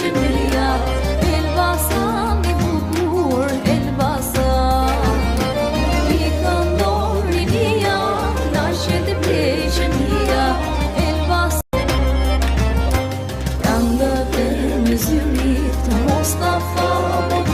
Shqipëria, Elbasan i bukur, Elbasan. I këndon rinia, lashet e pleqënia, Elbasan. Prandë për me zyrit, Mustafa